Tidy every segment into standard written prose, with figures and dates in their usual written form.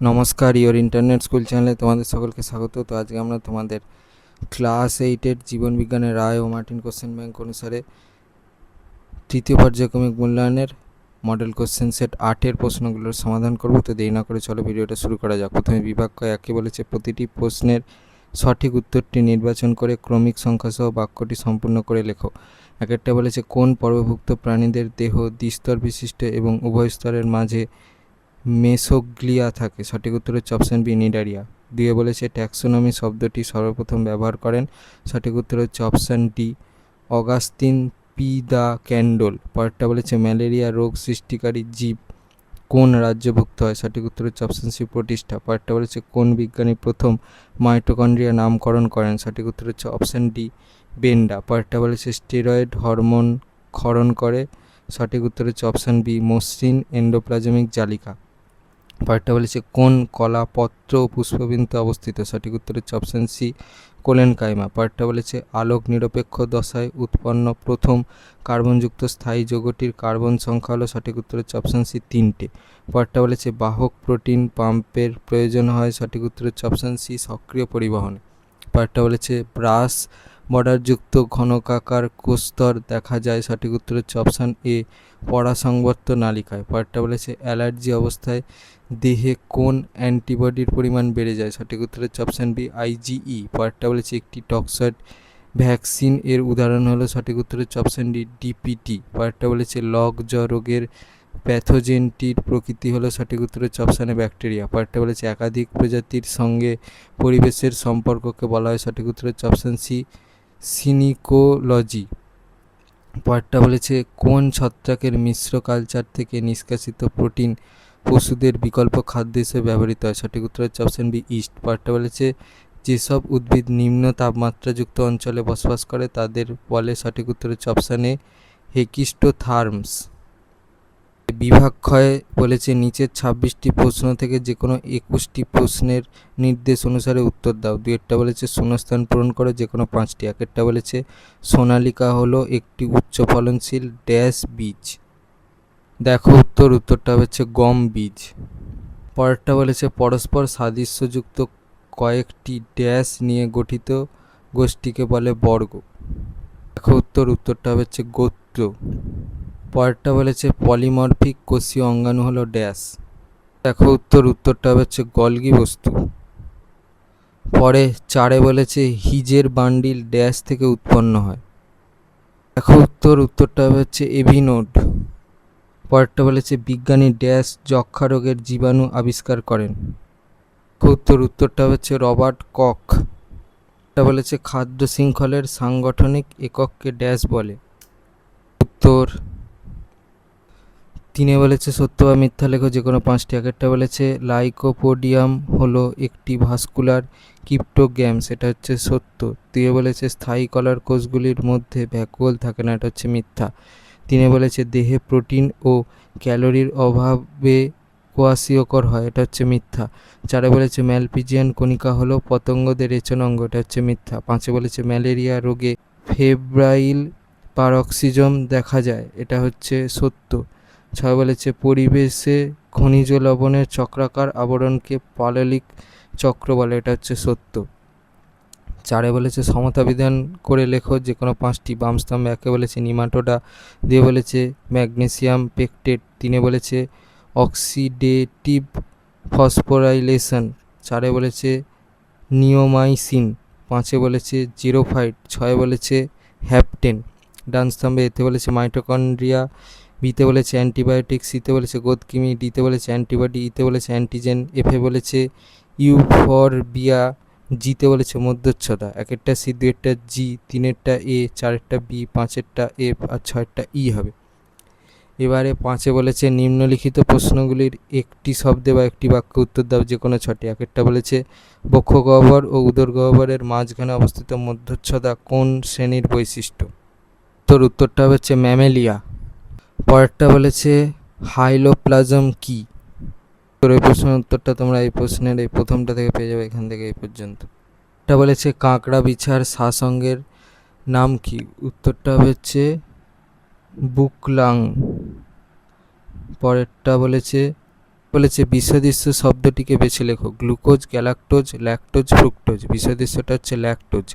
নমস্কার, your internet school চ্যানেলে তোমাদের সকলকে স্বাগত। তো আজকে আমরা তোমাদের ক্লাস 8-এর জীবনবিজ্ঞানের রায় ও মার্টিন কোশ্চেন ব্যাংক অনুসারে তৃতীয় পর্যায়ক্রমিক মূল্যায়নের মডেল কোশ্চেন সেট 8-এর প্রশ্নগুলোর সমাধান করব। তো দেরি না করে চলো ভিডিওটা শুরু করা যাক। প্রথমে বিভাগ ক একে বলেছে প্রতিটি প্রশ্নের সঠিক উত্তরটি নির্বাচন করে ক্রমিক সংখ্যাসহ বাক্যটি সম্পূর্ণ করে লেখো। একটা বলেছে কোন পর্বভুক্ত প্রাণীদের দেহ দ্বিস্তর বিশিষ্ট এবং উভয় স্তরের মাঝে মেসোগ্লিয়া থাকে। সঠিক উত্তর হচ্ছে অপশান বি, নিডারিয়া। দিয়ে বলেছে ট্যাক্সোনমি শব্দটি সর্বপ্রথম ব্যবহার করেন। সঠিক উত্তর হচ্ছে option D, Augustin P the candle. পরেরটা বলেছে ম্যালেরিয়া রোগ সৃষ্টিকারী জীব কোন রাজ্যভুক্ত হয়। সঠিক উত্তর হচ্ছে অপশান সি, প্রোটিস্টা। পরেরটা বলেছে কোন বিজ্ঞানী প্রথম মাইটোকন্ড্রিয়া নামকরণ করেন। সঠিক উত্তর হচ্ছে অপশান ডি, বেন্ডা। পরেরটা বলেছে স্টেরয়েড হরমোন ক্ষরণ করে। সঠিক উত্তর হচ্ছে অপশান বি, মসৃণ এন্ডোপ্লাজমিক জালিকা। পরেরটা বলেছে কোন কলা পত্র ও পুষ্পবিন্দুতে অবস্থিত। সঠিক উত্তর হচ্ছে অপশান সি, কোলেনকাইমা। পরেরটা বলেছে আলোক নিরপেক্ষ দশায় উৎপন্ন প্রথম কার্বনযুক্ত স্থায়ী যৌগটির কার্বন সংখ্যা হলো। সঠিক উত্তর হচ্ছে অপশান সি, 3টে। পরেরটা বলেছে বাহক প্রোটিন পাম্পের প্রয়োজন হয়। সঠিক উত্তর হচ্ছে অপশান সি, সক্রিয় পরিবহনে। পরেরটা বলেছে ব্রাশ বর্ডারযুক্ত ঘনকাকার কোষস্তর দেখা যায়। সঠিক উত্তর হচ্ছে অপশান এ, পরাসংবর্ত নালিকায়। পরেরটা বলেছে অ্যালার্জি অবস্থায় দেহে কোন অ্যান্টিবডির পরিমাণ বেড়ে যায়। সঠিক উত্তর হচ্ছে অপশান বি, আইজিই। পরেরটা বলেছে একটি টক্সয়েড ভ্যাকসিন এর উদাহরণ হলো। সঠিক উত্তর হচ্ছে অপশান ডি, ডিপিটি। পরেরটা বলেছে লগ জ রোগের প্যাথোজেনটির প্রকৃতি হলো। সঠিক উত্তর হচ্ছে অপশানে ব্যাকটেরিয়া। পরেরটা বলেছে একাধিক প্রজাতির সঙ্গে পরিবেশের সম্পর্ককে বলা হয়। সঠিক উত্তর হচ্ছে অপশান সি, সিনিকোলজি। পরেরটা বলেছে কোন ছত্রাকের মিশ্র কালচার থেকে নিষ্কাশিত প্রোটিন পশুদের বিকল্প খাদ্য হিসেবে ব্যবহৃত হয়। সঠিক উত্তর হচ্ছে অপশান বি, ইস্ট। পরেরটা বলেছে যেসব উদ্ভিদ নিম্ন তাপমাত্রাযুক্ত অঞ্চলে বসবাস করে তাদের বলে। সঠিক উত্তর হচ্ছে অপশান এ, হেকিস্টোথার্মস। বিভাগ ক্ষয়ে বলেছে নিচের 26টি প্রশ্ন থেকে যে কোনো 21টি প্রশ্নের নির্দেশ অনুসারে উত্তর দাও। দুয়েরটা বলেছে শূন্যস্থান পূরণ করে যে কোনো 5টি। একেরটা বলেছে সোনালিকা হলো একটি উচ্চ ফলনশীল ড্যাশ বীজ। দেখো উত্তরটা হচ্ছে গম বীজ। পরেরটা বলেছে পরস্পর সাদৃশ্যযুক্ত কয়েকটি ড্যাশ নিয়ে গঠিত গোষ্ঠীকে বলে বর্গ। দেখো উত্তরটা হচ্ছে গোত্র। পরেরটা বলেছে পলিমরফিক কোষীয় অঙ্গাণু হলো ড্যাশ। দেখো উত্তরটা হচ্ছে গলগি বস্তু। পরে 4 বলেছে হিজের বান্ডিল ড্যাশ থেকে উৎপন্ন হয়। দেখো উত্তরটা হচ্ছে এভিনোড। পরেরটা বলেছে বিজ্ঞানী ড্যাশ যক্ষা রোগের জীবাণু আবিষ্কার করেন। উত্তরটা হচ্ছে রবার্ট কখ। এটা বলেছে খাদ্য শৃঙ্খলের সাংগঠনিক একককে ড্যাশ বলে। উত্তর 3 বলেছে সত্য বা মিথ্যা লেখো যে কোনো 5টি। একটা বলেছে লাইকোপোডিয়াম হলো একটি ভাস্কুলার ক্রিপ্টোগ্যাম, সেটা হচ্ছে সত্য। 2 বলেছে স্থায়ী কলার কোষগুলির মধ্যে ভ্যাকুয়াল থাকে না, এটা হচ্ছে মিথ্যা। 3 বলেছে দেহে প্রোটিন ও ক্যালোরির অভাবে কোয়াশিয়কর হয়, এটা হচ্ছে মিথ্যা। 4 বলেছে ম্যালপিজিয়ান কণিকা হলো পতঙ্গদের রেচন অঙ্গ, এটা হচ্ছে মিথ্যা। 5 বলেছে ম্যালেরিয়া রোগে ফেব্রাইল পারক্সিজম দেখা যায়, এটা হচ্ছে সত্য। 6 বলেছে পরিবেশে খনিজ লবণের চক্রাকার আবরণকে পাললিক চক্র বলে, এটা হচ্ছে সত্য। 4 বলেছে সমতা বিধান করে লেখো যে কোনো 5টি। বাম স্তম্ভে 1 বলেছে নিমাটোডা। 2 বলেছে ম্যাগনেসিয়াম পেকটেট। 3 বলেছে অক্সিডেটিভ ফসফোরাইলেশন। 4 বলেছে নিওমাইসিন। 5 বলেছে জিরোফাইট। 6 বলেছে হ্যাপটেন। ডান স্তম্ভে এতে বলেছে মাইটোকন্ড্রিয়া। বিতে বলেছে অ্যান্টিবায়োটিক। সিতে বলেছে গোদকিমি। ডিতে বলেছে অ্যান্টিবডি। ইতে বলেছে অ্যান্টিজেন। এফে বলেছে ইউফরবিয়া। জিতে বলেছে মধ্যচ্ছদা। 1 সি, 2 জি, 3 এ, 4 বি, 5 এফ আর 6 ই হবে। এবারে 5 বলেছে নিম্নলিখিত প্রশ্নগুলির একটি শব্দে বা একটি বাক্যে উত্তর দাও যে কোনো 6টি। 1 বলেছে বক্ষ গহ্বর ও উদর গহ্বরের মাঝখানে অবস্থিত মধ্যচ্ছদা কোন শ্রেণীর বৈশিষ্ট্য। উত্তরটা হচ্ছে ম্যামেলিয়া। পরেরটা বলেছে হাইলোপ্লাজম কি। এই প্রশ্নের উত্তরটা তোমরা এই প্রশ্নের এই প্রথমটা থেকে পেয়ে যাবে, এখান থেকে এই পর্যন্ত। এটা বলেছে কাঁকড়া বিছার শাসঙ্গের নাম কি। উত্তরটা হচ্ছে বুকলাং। পরেরটা বলেছে বলেছে বিষদৃশ্য শব্দটিকে বেছে লেখো। Glucose, galactose, lactose, fructose. বিষদৃশ্যটা হচ্ছে ল্যাকটোজ।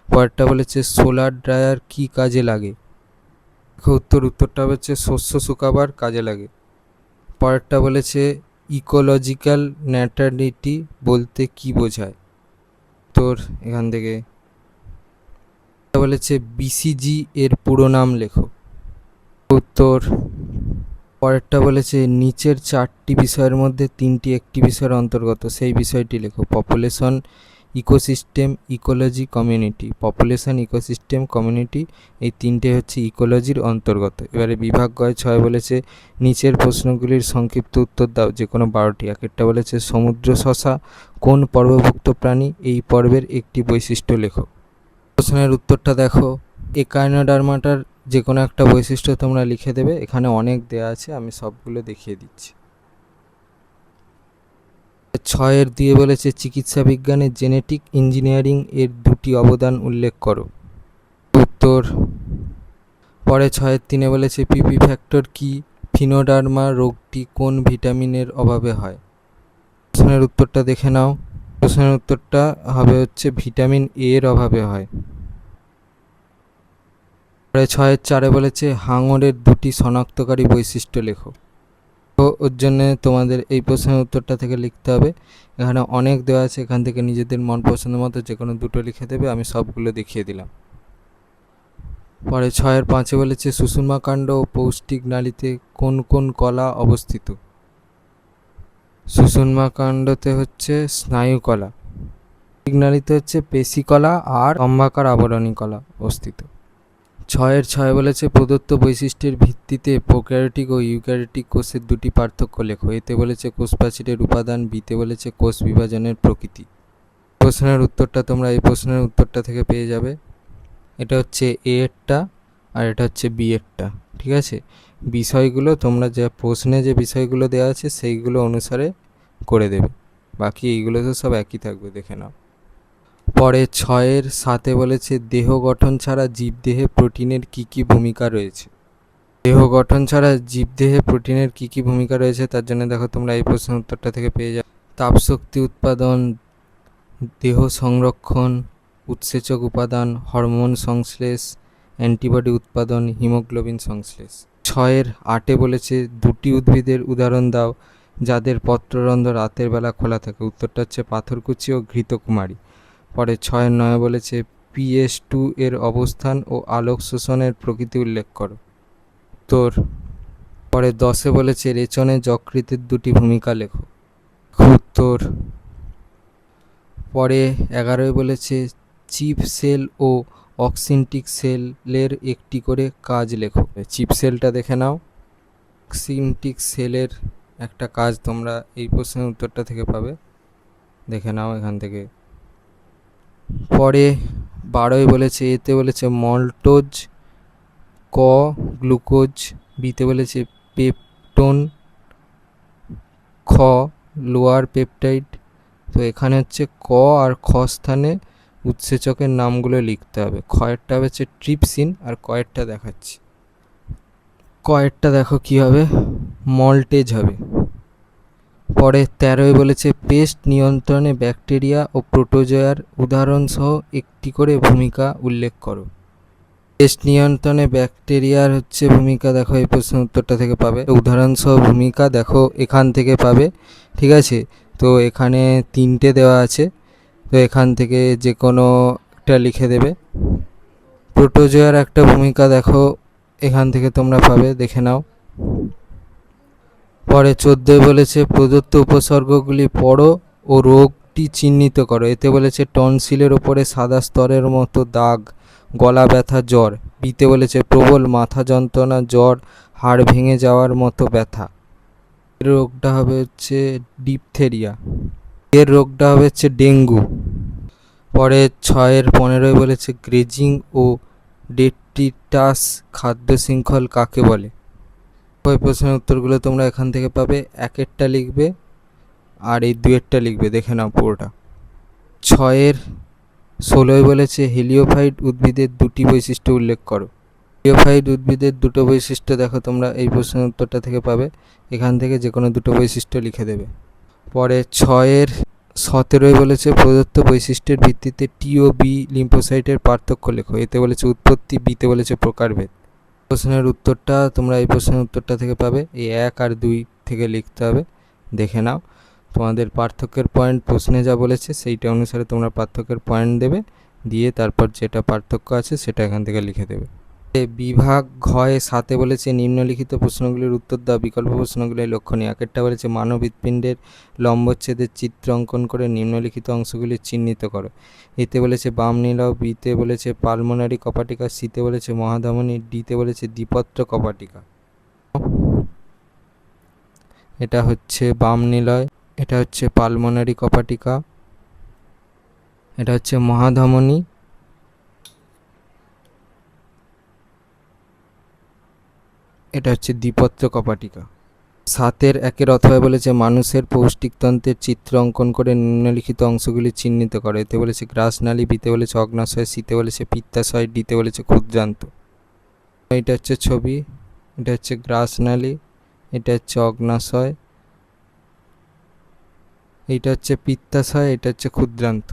পরেরটা বলেছে সোলার ড্রায়ার কি কাজে লাগে? উত্তরটা হচ্ছে শস্য শুকাবার কাজে লাগে। পরেরটা বলেছে ইকোলজিক্যাল ন্যাটালিটি বলতে কি বোঝায়? তোর এখান থেকে বলেছে বিসিজি এর পুরো নাম লেখো। উত্তর পরেরটা বলেছে নিচের 4টি বিষয়ের মধ্যে 3টি একটি বিষয়ের অন্তর্গত, সেই বিষয়টি লেখো। Population, ecosystem, ecology, community. Population, ecosystem, community এই 3টে হচ্ছে ইকোলজির অন্তর্গত। এবারে বিভাগ গয় 6 বলেছে নিচের প্রশ্নগুলির সংক্ষিপ্ত উত্তর দাও, যে কোনো 12টি। একটা বলেছে সমুদ্র শসা কোন পর্বভুক্ত প্রাণী? এই পর্বের একটি বৈশিষ্ট্য লেখো। প্রশ্নের উত্তরটা দেখো, একাইনোডার্মাটার যে কোনো একটা বৈশিষ্ট্য তোমরা লিখে দেবে। এখানে অনেক দেয়া আছে, আমি সবগুলো দেখিয়ে দিচ্ছি। 6 দিয়ে বলেছে চিকিৎসা বিজ্ঞানে জেনেটিক ইঞ্জিনিয়ারিং এর 2টি অবদান উল্লেখ করো। উত্তর পরে 6-3 বলেছে পিপি ফ্যাক্টর কি? ফিনোডার্মা রোগটি কোন ভিটামিনের অভাবে হয়? প্রশ্নের উত্তরটা দেখে নাও। প্রশ্নের উত্তরটা হবে হচ্ছে ভিটামিন এ এর অভাবে হয়। 6-4 বলেছে হাঙরের 2টি শনাক্তকারী বৈশিষ্ট্য লেখো। তো ওর জন্য তোমাদের এই প্রশ্নের উত্তরটা থেকে লিখতে হবে। এখানে অনেক দেওয়া আছে, এখান থেকে নিজেদের মন পছন্দ মতো যে কোনো 2টো লিখে দেবে। আমি সবগুলো দেখিয়ে দিলাম। পরে 6-5 বলেছে সুষুম্না কাণ্ড ও পৌষ্টিক নালীতে কোন কোন কলা অবস্থিত? সুষুম্না কাণ্ডতে হচ্ছে স্নায়ু কলা, পৌষ্টিক নালীতে হচ্ছে পেশি কলা আর স্তম্ভাকার আবরণী কলা অবস্থিত। 6 বলেছে প্রদত্ত বৈশিষ্ট্যের ভিত্তিতে প্রোক্যারিওটিক ও ইউক্যারিওটিক কোষের 2টি পার্থক্য লেখো। এতে বলেছে কোষ প্রাচীরের উপাদান, বিতে বলেছে কোষ বিভাজনের প্রকৃতি। প্রশ্নের উত্তরটা তোমরা এই প্রশ্নের উত্তরটা থেকে পেয়ে যাবে। এটা হচ্ছে এ এরটা আর এটা হচ্ছে বি এরটা, ঠিক আছে? বিষয়গুলো তোমরা যে প্রশ্নে যে বিষয়গুলো দেওয়া আছে সেইগুলো অনুসারে করে দেবে, বাকি এইগুলো তো সব একই থাকবে, দেখে নাও। পরে 6-7 বলেছে দেহ গঠন ছাড়া জীবদেহে প্রোটিনের কি কি ভূমিকা রয়েছে? দেহ গঠন ছাড়া জীবদেহে প্রোটিনের কি কি ভূমিকা রয়েছে তার জন্য দেখো তোমরা এই প্রশ্নের উত্তরটা থেকে পেয়ে যাবে। তাপশক্তি উৎপাদন, দেহ সংরক্ষণ, উৎসেচক উপাদান, হরমোন সংশ্লেষ, অ্যান্টিবডি উৎপাদন, হিমোগ্লোবিন সংশ্লেষ। 6-8 বলেছে 2টি উদ্ভিদের উদাহরণ দাও যাদের পত্ররন্ধ্র রাতের বেলা খোলা থাকে। উত্তরটা হচ্ছে পাথরকুচি ও ঘৃতকুমারী। পরে 6-9 বলেছে PS2 এর অবস্থান ও আলোক শোষণের প্রকৃতি উল্লেখ করো। উত্তর পরে 10 বলেছে রেচনে যকৃতের 2টি ভূমিকা লেখো। উত্তর পরে 11 বলেছে চিপ সেল ও অক্সিনটিক সেলের একটি করে কাজ লেখো। চিপ সেলটা দেখে নাও। অক্সিনটিক সেলের একটা কাজ তোমরা এই প্রশ্নের উত্তরটা থেকে পাবে, দেখে নাও এখান থেকে। পরে 12 বলেছে এতে বলেছে মল্টোজ, ক গ্লুকোজ, বিতে বলেছে পেপটোন, খ লোয়ার পেপটাইড। তো এখানে হচ্ছে ক আর খ স্থানে উৎসেচকের নামগুলো লিখতে হবে। খয়েরটা হচ্ছে ট্রিপসিন আর কয়েরটা দেখাচ্ছি। কয়েরটা দেখো কি হবে, মল্টেজ হবে। পরে 13 বলেছে পেস্ট নিয়ন্ত্রণে ব্যাকটেরিয়া ও প্রোটোজোয়ার উদাহরণসহ একটি করে ভূমিকা উল্লেখ করো। পেস্ট নিয়ন্ত্রণে ব্যাকটেরিয়ার হচ্ছে ভূমিকা দেখো এই প্রশ্নের উত্তরটা থেকে পাবে। উদাহরণসহ ভূমিকা দেখো এখান থেকে পাবে, ঠিক আছে? তো এখানে 3টে দেওয়া আছে, তো এখান থেকে যে কোনো একটা লিখে দেবে। প্রোটোজোয়ার একটা ভূমিকা দেখো এখান থেকে তোমরা পাবে, দেখে নাও। পরে 14 বলেছে প্রদত্ত উপসর্গগুলি পড়ো ও রোগটি চিহ্নিত করো। এতে বলেছে টনসিলের ওপরে সাদা স্তরের মতো দাগ, গলা ব্যথা, জ্বর। বিতে বলেছে প্রবল মাথা যন্ত্রণা, জ্বর, হাড় ভেঙে যাওয়ার মতো ব্যথা। এর রোগটা হবে হচ্ছে ডিপথেরিয়া। এর রোগটা হবে হচ্ছে ডেঙ্গু। পরে 6-15 বলেছে গ্রেজিং ও ডেট্রিটাস খাদ্য শৃঙ্খল কাকে বলে? ওই প্রশ্নের উত্তরগুলো তোমরা এখান থেকে পাবে। 1-এরটা লিখবে আর এই 2-এরটা লিখবে, দেখে নাও পুরোটা। 6-16 বলেছে হেলিওফাইট উদ্ভিদের 2টি বৈশিষ্ট্য উল্লেখ করো। ব্রিওফাইট উদ্ভিদের দুটো বৈশিষ্ট্য দেখো তোমরা এই প্রশ্নের উত্তরটা থেকে পাবে, এখান থেকে যে কোনো দুটো বৈশিষ্ট্য লিখে দেবে। পরে 6-17 বলেছে প্রদত্ত বৈশিষ্ট্যের ভিত্তিতে টি ও বি লিম্ফোসাইটের পার্থক্য লেখো। এতে বলেছে উৎপত্তি, বিতে বলেছে প্রকারভেদ। প্রশ্নের উত্তরটা তোমরা এই প্রশ্নের উত্তরটা থেকে পাবে, এই 1 আর 2 থেকে লিখতে হবে। দেখে নাও, তোমাদের পার্থক্যের পয়েন্ট প্রশ্নে যা বলেছে সেইটা অনুসারে তোমরা পার্থক্যের পয়েন্ট দেবে, দিয়ে তারপর যেটা পার্থক্য আছে সেটা এখান থেকে লিখে দেবে। বিভাগ ঘয়ে 7 বলেছে নিম্নলিখিত প্রশ্নগুলির উত্তর দাও, বিকল্প প্রশ্নগুলি লক্ষণীয়। একটা বলেছে মানব হৃৎপিণ্ডের লম্বচ্ছেদের চিত্র অঙ্কন করে নিম্নলিখিত অংশগুলি চিহ্নিত করো। এতে বলেছে বাম নীলয়, বিতে বলেছে পালমোনারি কপাটিকা, সিতে বলেছে মহাধমনী, ডিতে বলেছে দ্বিপত্র কপাটিকা। এটা হচ্ছে বাম নীলয়, এটা হচ্ছে পালমোনারি কপাটিকা, এটা হচ্ছে মহাধমনী, এটা হচ্ছে দ্বিপত্র কপাটিকা। 7-1 অথবা বলেছে মানুষের পৌষ্টিকতন্ত্রের চিত্র অঙ্কন করে নিম্নলিখিত অংশগুলি চিহ্নিত করে। এতে বলেছে গ্রাসনালী, বিতে বলেছে অগ্নাশয়, সিতে বলেছে পিত্তাশয়, ডিতে বলেছে ক্ষুদ্রান্ত। এটা হচ্ছে ছবি, এটা হচ্ছে গ্রাসনালী, এটা হচ্ছে অগ্নাশয়, এটা হচ্ছে পিত্তাশয়, এটা হচ্ছে ক্ষুদ্রান্ত।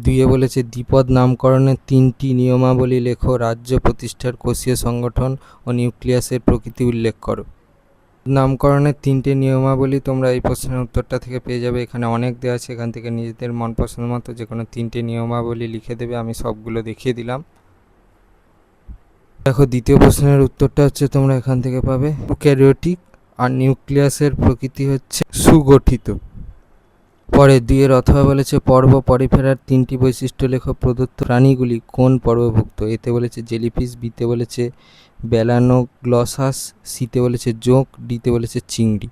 2 বলেছে দ্বিপদ নামকরণের 3টি নিয়মাবলী লেখো। রাজ্য প্রতিষ্ঠার কোষীয় সংগঠন ও নিউক্লিয়াসের প্রকৃতি উল্লেখ করো। নামকরণের 3টে নিয়মাবলী তোমরা এই প্রশ্নের উত্তরটা থেকে পেয়ে যাবে। এখানে অনেক দেওয়া আছে, এখান থেকে নিজেদের মন পছন্দ মতো যে কোনো 3টে নিয়মাবলী লিখে দেবে। আমি সবগুলো দেখিয়ে দিলাম। দেখো, দ্বিতীয় প্রশ্নের উত্তরটা হচ্ছে তোমরা এখান থেকে পাবে ইউক্যারিওটিক, আর নিউক্লিয়াসের প্রকৃতি হচ্ছে সুগঠিত। পরে 2 অথবা বলেছে পর্ব পরিফেরার 3টি বৈশিষ্ট্য লেখো। প্রদত্ত প্রাণীগুলি কোন পর্বভুক্ত? এতে বলেছে জেলিফিশ, বিতে বলেছে ব্যালানোগ্লসাস, সিতে বলেছে জোঁক, ডিতে বলেছে চিংড়ি।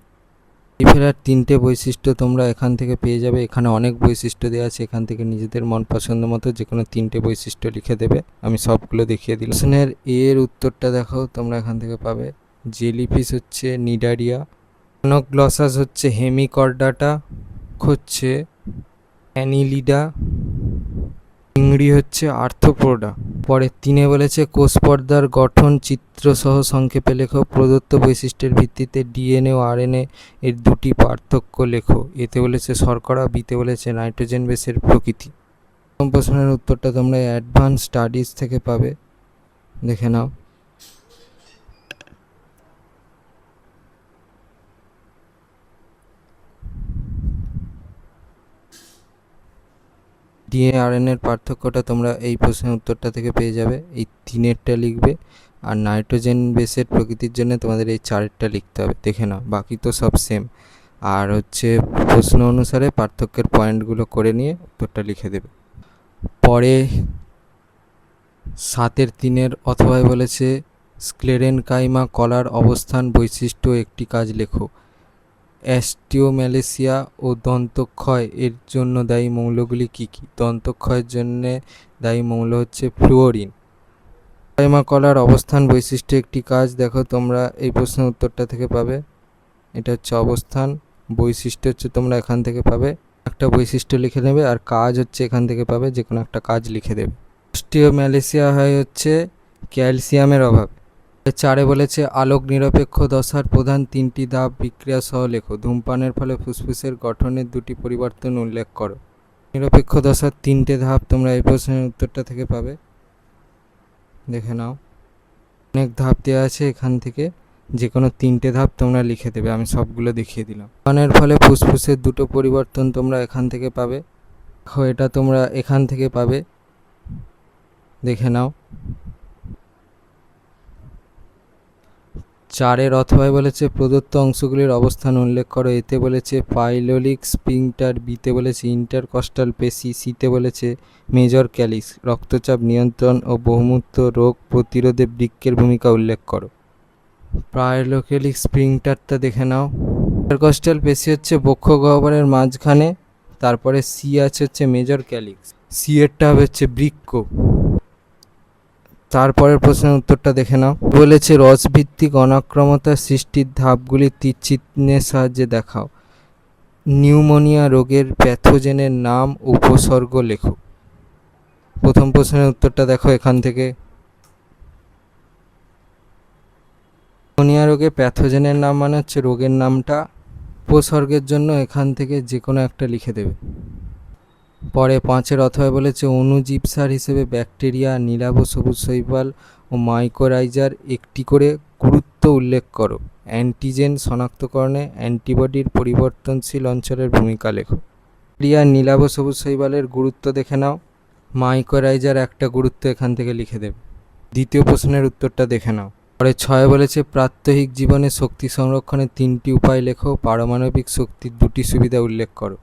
পরিফেরার 3টে বৈশিষ্ট্য তোমরা এখান থেকে পেয়ে যাবে। এখানে অনেক বৈশিষ্ট্য দেওয়া আছে, এখান থেকে নিজেদের মন পছন্দ মতো যে কোনো 3টে বৈশিষ্ট্য লিখে দেবে। আমি সবগুলো দেখিয়ে দিলাম। প্রশ্নের এর উত্তরটা দেখো তোমরা এখান থেকে পাবে, জেলিফিশ হচ্ছে নিডারিয়া, ব্যালানোগ্লসাস হচ্ছে হেমিকর্ডাটা, হচ্ছে অ্যানিলিডা, চিংড়ি হচ্ছে আর্থ্রোপোডা। পরে 3 বলেছে কোষ পর্দার গঠন চিত্রসহ সংক্ষেপে লেখো। প্রদত্ত বৈশিষ্ট্যের ভিত্তিতে ডিএনএ ও আরএনএ এর 2টি পার্থক্য লেখো। এতে বলেছে শর্করা, বিতে বলেছে নাইট্রোজেন বেসের প্রকৃতি। প্রথম প্রশ্নের উত্তরটা তোমরা অ্যাডভান্স স্টাডিজ থেকে পাবে, দেখে নাও। ডিএনএ আরএনএর পার্থক্যটা তোমরা এই প্রশ্নের উত্তরটা থেকে পেয়ে যাবে। এই 3টা লিখবে, আর নাইট্রোজেন বেসের প্রকৃতির জন্য তোমাদের এই 4টা লিখতে হবে। দেখে নাও, বাকি তো সব সেম। আর হচ্ছে প্রশ্ন অনুসারে পার্থক্যের পয়েন্টগুলো করে নিয়ে উত্তরটা লিখে দেবে। পরে 7-3 অথবা বলেছে স্ক্লেরেনকাইমা কলার অবস্থান, বৈশিষ্ট্য, একটি কাজ লেখো। অ্যাস্টিওম্যালেসিয়া ও দন্তক্ষয় এর জন্য দায়ী মৌলগুলি কী কী? দন্তক্ষয়ের জন্য দায়ী মৌল হচ্ছে ফ্লুওরিন। কাইমা কলার অবস্থান, বৈশিষ্ট্য, একটি কাজ দেখো তোমরা এই প্রশ্নের উত্তরটা থেকে পাবে। এটা হচ্ছে অবস্থান, বৈশিষ্ট্য হচ্ছে তোমরা এখান থেকে পাবে, একটা বৈশিষ্ট্য লিখে নেবে, আর কাজ হচ্ছে এখান থেকে পাবে, যে কোনো একটা কাজ লিখে দেবে। অস্টিওম্যালেসিয়া হয় হচ্ছে ক্যালসিয়ামের অভাব। 4 বলেছে আলোক নিরপেক্ষ দশার প্রধান 3টি ধাপ বিক্রিয়া সহ লেখো। ধূমপানের ফলে ফুসফুসের গঠনের 2টি পরিবর্তন উল্লেখ করো। নিরপেক্ষ দশার 3টে ধাপ তোমরা এই প্রশ্নের উত্তরটা থেকে পাবে, দেখে নাও। অনেক ধাপ দেওয়া আছে, এখান থেকে যে কোনো 3টে ধাপ তোমরা লিখে দেবে। আমি সবগুলো দেখিয়ে দিলাম। ধূমপানের ফলে ফুসফুসের 2টো পরিবর্তন তোমরা এখান থেকে পাবে। এটা তোমরা এখান থেকে পাবে, দেখে নাও। 4 অথবা বলেছে প্রদত্ত অংশগুলির অবস্থান উল্লেখ করো। এতে বলেছে পাইলোলিক স্ফিংক্টার, বিতে বলেছে ইন্টারকস্টাল পেশি, সিতে বলেছে মেজর ক্যালিক্স। রক্তচাপ নিয়ন্ত্রণ ও বহুমূত্র রোগ প্রতিরোধে বৃক্কের ভূমিকা উল্লেখ করো। পাইলোলিক স্ফিংক্টারটা দেখে নাও। ইন্টারকস্টাল পেশি হচ্ছে বক্ষ গহ্বরের মাঝখানে, তারপরে সি আছে হচ্ছে মেজর ক্যালিক্স, সি এরটা হবে হচ্ছে বৃক্ক। তারপরের প্রশ্নের উত্তরটা দেখে নাও। বলেছে রসভিত্তিক অনাক্রমতার সৃষ্টির ধাপগুলি তীরচিহ্নের সাহায্যে দেখাও। নিউমোনিয়া রোগের প্যাথোজেনের নাম, উপসর্গ লেখো। প্রথম প্রশ্নের উত্তরটা দেখো এখান থেকে, অ্যামোনিয়া রোগে প্যাথোজেনের নাম মানে হচ্ছে রোগের নামটা। উপসর্গের জন্য এখান থেকে যে কোনো একটা লিখে দেবে। পরে 5-এর অথবা বলেছে অণুজীব সার হিসেবে ব্যাকটেরিয়া, নীলাভ সবুজ শৈবাল ও মাইকোরাইজার একটি করে গুরুত্ব উল্লেখ করো। অ্যান্টিজেন শনাক্তকরণে অ্যান্টিবডির পরিবর্তনশীল অঞ্চলের ভূমিকা লেখো। ব্যাকটেরিয়া, নীলাভ সবুজ শৈবালের গুরুত্ব দেখে নাও। মাইকোরাইজার একটা গুরুত্ব এখান থেকে লিখে দেবে। দ্বিতীয় প্রশ্নের উত্তরটা দেখে নাও। পরে 6 বলেছে প্রাত্যহিক জীবনে শক্তি সংরক্ষণের 3টি উপায় লেখো। পারমাণবিক শক্তির 2টি সুবিধা উল্লেখ করো।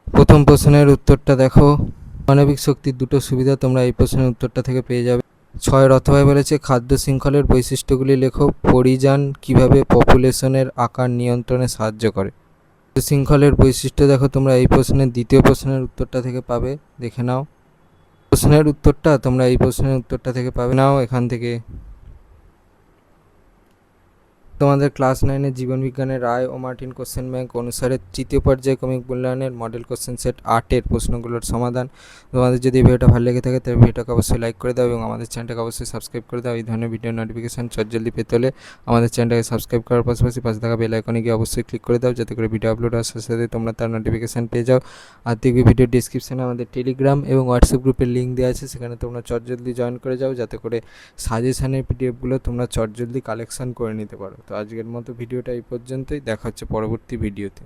প্রথম প্রশ্নের উত্তরটা দেখো। পারমাণবিক শক্তির 2টো সুবিধা তোমরা এই প্রশ্নের উত্তরটা থেকে পেয়ে যাবে। 6-এর অথবায় বলেছে খাদ্য শৃঙ্খলের বৈশিষ্ট্যগুলি লেখো। পরিযান কিভাবে পপুলেশনের আকার নিয়ন্ত্রণে সাহায্য করে। খাদ্য শৃঙ্খলের বৈশিষ্ট্য দেখো তোমরা এই প্রশ্নের দ্বিতীয় প্রশ্নের উত্তরটা থেকে পাবে, দেখে নাও। প্রশ্নের উত্তরটা তোমরা এই প্রশ্নের উত্তরটা থেকে পাবে নাও এখান থেকে। তোমাদের ক্লাস 9-এর জীবনবিজ্ঞানের রায় ও মার্টিন কোশ্চেন ব্যাংক অনুসারে তৃতীয় পর্যায়ক্রমিক মূল্যায়নের মডেল কোশ্চেন সেট 8-এর প্রশ্নগুলোর সমাধান। তোমাদের যদি এই ভিডিওটা ভালো লেগে থাকে তবে ভিডিওটাকে অবশ্যই লাইক করে দাও এবং আমাদের চ্যানেলটাকে অবশ্যই সাবস্ক্রাইব করে দাও। এই ধরনের ভিডিও নোটিফিকেশান জলদি পেতে হলে আমাদের চ্যানেলটাকে সাবস্ক্রাইব করার পাশাপাশি পাশে থাকা বেল আইকনে গিয়ে অবশ্যই ক্লিক করে দাও, যাতে করে ভিডিও আপলোড আসার সাথে তোমরা তার নোটিফিকেশান পেয়ে যাও। আর দেখবে ভিডিও ডিসক্রিপশানে আমাদের টেলিগ্রাম এবং হোয়াটসঅ্যাপ গ্রুপের লিঙ্ক দেওয়া আছে, সেখানে তোমরা জলদি জয়েন করে যাও, যাতে করে সাজেশানের পিডিএফগুলো তোমরা জলদি কালেকশান করে নিতে পারো। তো আজকের মতো ভিডিওটা এই পর্যন্তই, দেখা হচ্ছে পরবর্তী ভিডিওতে।